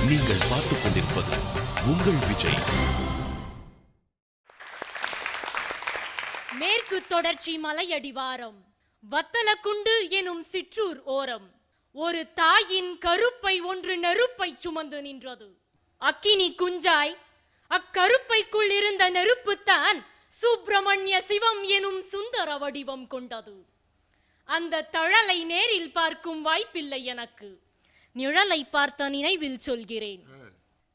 நீங்கள் பார்த்துக் கொண்டிருப்பது உங்கள் விஜய். மேற்கு தொடர்ச்சி மலையடிவாரம் வத்தலக்குண்டு எனும் சிற்றூர் ஓரம் ஒரு தாயின் கருப்பை ஒன்று நெருப்பை சுமந்து நின்றது. அக்கினி குஞ்சாய் அக்கருப்பைக்குள் இருந்த நெருப்புத்தான் சுப்பிரமணிய சிவம் எனும் சுந்தர வடிவம் கொண்டது. அந்த தழலை நேரில் பார்க்கும் வாய்ப்பில்லை எனக்கு. நிழலை பார்த்த நினைவில் சொல்கிறேன்.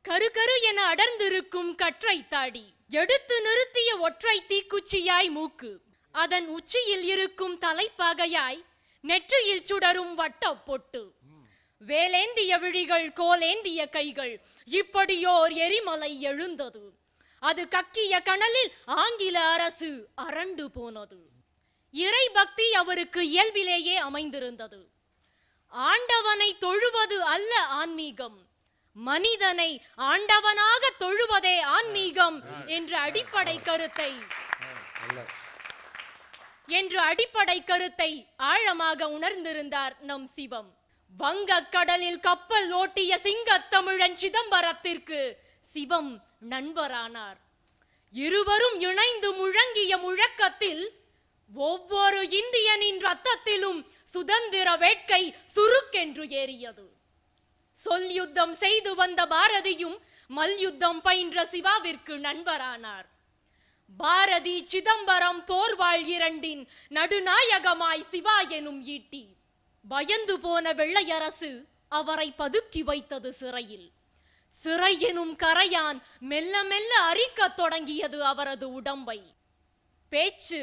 கரு என அடர்ந்திருக்கும் கற்றை தாடி, எடுத்து நிறுத்திய ஒற்றை தீக்குச்சியாய் மூக்கு, அதன் உச்சியில் இருக்கும் தலைப்பாகையாய் நெற்றியில் சுடரும் வட்ட பொட்டு, வேலேந்திய விழிகள் கோலேந்திய கைகள், இப்படியோர் எரிமலை எழுந்தது. அது கக்கிய கனலில் ஆங்கில அரசு அரண்டு போனது. இறை பக்தி அவருக்கு இயல்பிலேயே அமைந்திருந்தது. ஆண்டவனை தொழுவது அல்ல ஆன்மீகம், மனிதனை ஆண்டவனாக தொழுவதே ஆன்மீகம் என்ற அடிப்படை கருத்தை ஆழமாக உணர்ந்திருந்தார் நம் சிவம். வங்கக் கடலில் கப்பல் ஓட்டிய சிங்கத்தமிழன் சிதம்பரத்திற்கு சிவம் நண்பரானார். இருவரும் இணைந்து முழங்கிய முழக்கத்தில் ஒவ்வொரு இந்தியனின் ரத்தத்திலும் சுதந்திர வேட்கை சுருக்கென்று ஏறியது. சொல் யுத்தம் செய்து வந்த பாரதியும் மல்யுத்தம் பயின்ற சிவாவிற்கு நண்பரானார். பாரதி சிதம்பரம் போர்வாள் இரண்டின் நடுநாயகமாய் சிவா எனும் ஈட்டி. பயந்து போன வெள்ளையரசு அவரை பதுக்கி வைத்தது சிறையில். சிறை எனும் கரையான் மெல்ல மெல்ல அரிக்கத் தொடங்கியது அவரது உடம்பை. பேச்சு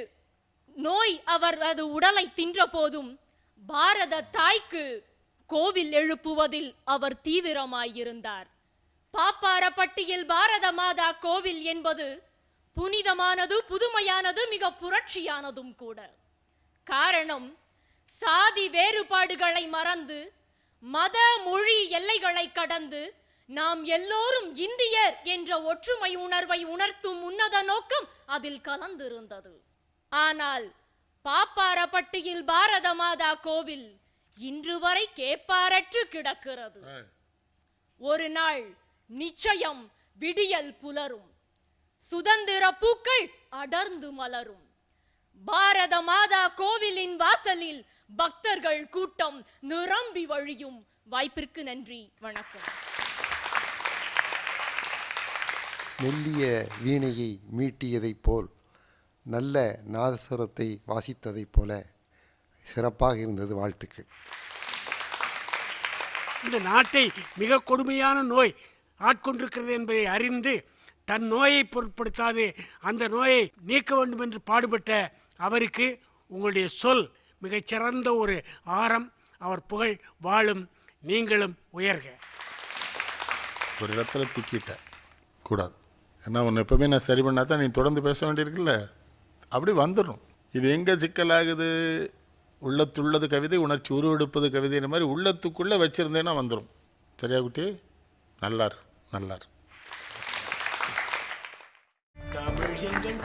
நோய் அவரது உடலை தின்ற போதும் பாரத தாய்க்கு கோவில் எழுப்புவதில் அவர் தீவிரமாயிருந்தார். பாப்பாரப்பட்டியில் பாரத மாதா கோவில் என்பது புனிதமானது, புதுமையானது, மிக புரட்சியானதும் கூட. காரணம், சாதி வேறுபாடுகளை மறந்து மத மொழி எல்லைகளை கடந்து நாம் எல்லோரும் இந்தியர் என்ற ஒற்றுமை உணர்வை உணர்த்தும் உன்னத நோக்கம் அதில் கலந்திருந்தது. ஆனால் பாப்பாரப்பட்டியில் பாரத மாதா கோவில் இன்று வரை கேப்பாரற்று கிடக்கிறது. ஒரு நாள் நிச்சயம் விடியல் புலரும், சுதந்திர பூக்கள் அடர்ந்து மலரும். பாரத மாதா கோவிலின் வாசலில் பக்தர்கள் கூட்டம் நிரம்பி வழியும். வாய்ப்பிற்கு நன்றி, வணக்கம். மெல்லிய வீணையை மீட்டியதைப் போல், நல்ல நாதஸ்வரத்தை வாசித்ததைப் போல சிறப்பாக இருந்தது. வாழ்த்துக்கள். இந்த நாட்டை மிக கொடுமையான நோய் ஆட்கொண்டிருக்கிறது என்பதை அறிந்து தன் நோயை பொருட்படுத்தாது அந்த நோயை நீக்க வேண்டும் என்று பாடுபட்ட அவருக்கு உங்களுடைய சொல் மிகச்சிறந்த ஒரு ஆரம். அவர் புகழ் வாழும், நீங்களும் உயர்க. ஒரு இடத்துல திக்கிட்ட கூடாது. ஏன்னா உன்னை எப்பவுமே நான் சரி பண்ணாதான் நீ தொடர்ந்து பேச வேண்டியிருக்குல்ல, அப்படி வந்துடும். இது எங்கே சிக்கலாகுது? உள்ளத்துள்ளது கவிதை, உணர்ச்சி உருவெடுப்பது கவிதைன்ற மாதிரி உள்ளத்துக்குள்ளே வச்சுருந்தேன்னா வந்துடும். சரியா குட்டி? நல்லார் நல்லார். தமிழ் எங்கள்